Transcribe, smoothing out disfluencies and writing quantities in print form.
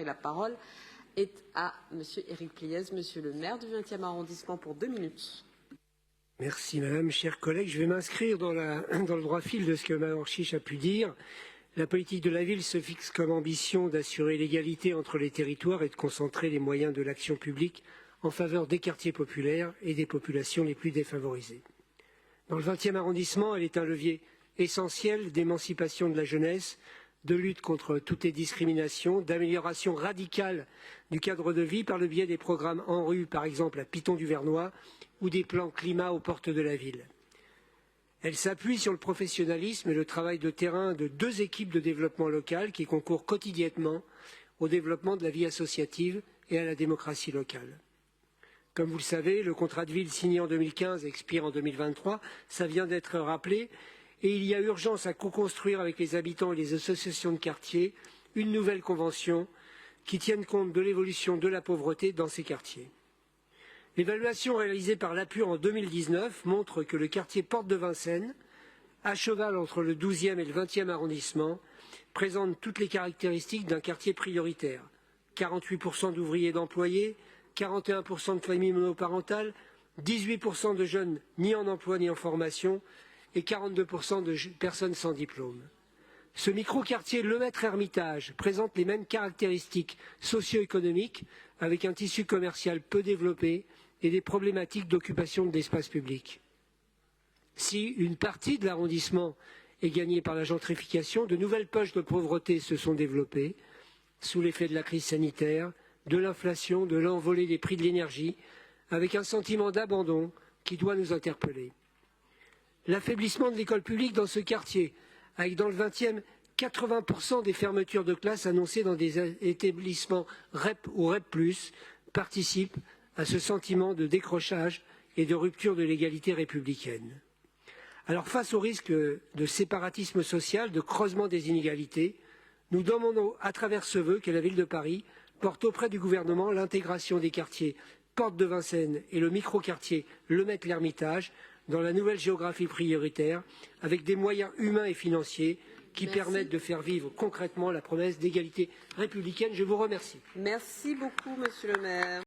La parole est à Monsieur Éric Pliez, Monsieur le maire du 20e arrondissement pour 2 minutes. Merci Madame, chers collègues. Je vais m'inscrire dans le droit fil de ce que Mme Chiche a pu dire. La politique de la ville se fixe comme ambition d'assurer l'égalité entre les territoires et de concentrer les moyens de l'action publique en faveur des quartiers populaires et des populations les plus défavorisées. Dans le 20e arrondissement, elle est un levier essentiel d'émancipation de la jeunesse, de lutte contre toutes les discriminations, d'amélioration radicale du cadre de vie par le biais des programmes en rue, par exemple à Piton-du-Vernois, ou des plans climat aux portes de la ville. Elle s'appuie sur le professionnalisme et le travail de terrain de 2 équipes de développement local qui concourent quotidiennement au développement de la vie associative et à la démocratie locale. Comme vous le savez, le contrat de ville signé en 2015 expire en 2023, ça vient d'être rappelé, et il y a urgence à co-construire avec les habitants et les associations de quartier une nouvelle convention qui tienne compte de l'évolution de la pauvreté dans ces quartiers. L'évaluation réalisée par l'APUR en 2019 montre que le quartier Porte de Vincennes, à cheval entre le 12e et le 20e arrondissement, présente toutes les caractéristiques d'un quartier prioritaire. 48% d'ouvriers et d'employés, 41% de familles monoparentales, 18% de jeunes ni en emploi ni en formation, et 42% de personnes sans diplôme. Ce micro-quartier Lemaitre-Hermitage présente les mêmes caractéristiques socio-économiques avec un tissu commercial peu développé et des problématiques d'occupation de l'espace public. Si une partie de l'arrondissement est gagnée par la gentrification, de nouvelles poches de pauvreté se sont développées sous l'effet de la crise sanitaire, de l'inflation, de l'envolée des prix de l'énergie, avec un sentiment d'abandon qui doit nous interpeller. L'affaiblissement de l'école publique dans ce quartier, avec dans le 20e 80% des fermetures de classes annoncées dans des établissements REP ou REP+, participent à ce sentiment de décrochage et de rupture de l'égalité républicaine. Alors face au risque de séparatisme social, de creusement des inégalités, nous demandons à travers ce vœu que la ville de Paris porte auprès du gouvernement l'intégration des quartiers Porte de Vincennes et le micro-quartier Lemaitre-l'Hermitage dans la nouvelle géographie prioritaire, avec des moyens humains et financiers qui permettent de faire vivre concrètement la promesse d'égalité républicaine. Je vous remercie. Merci beaucoup, Monsieur le maire.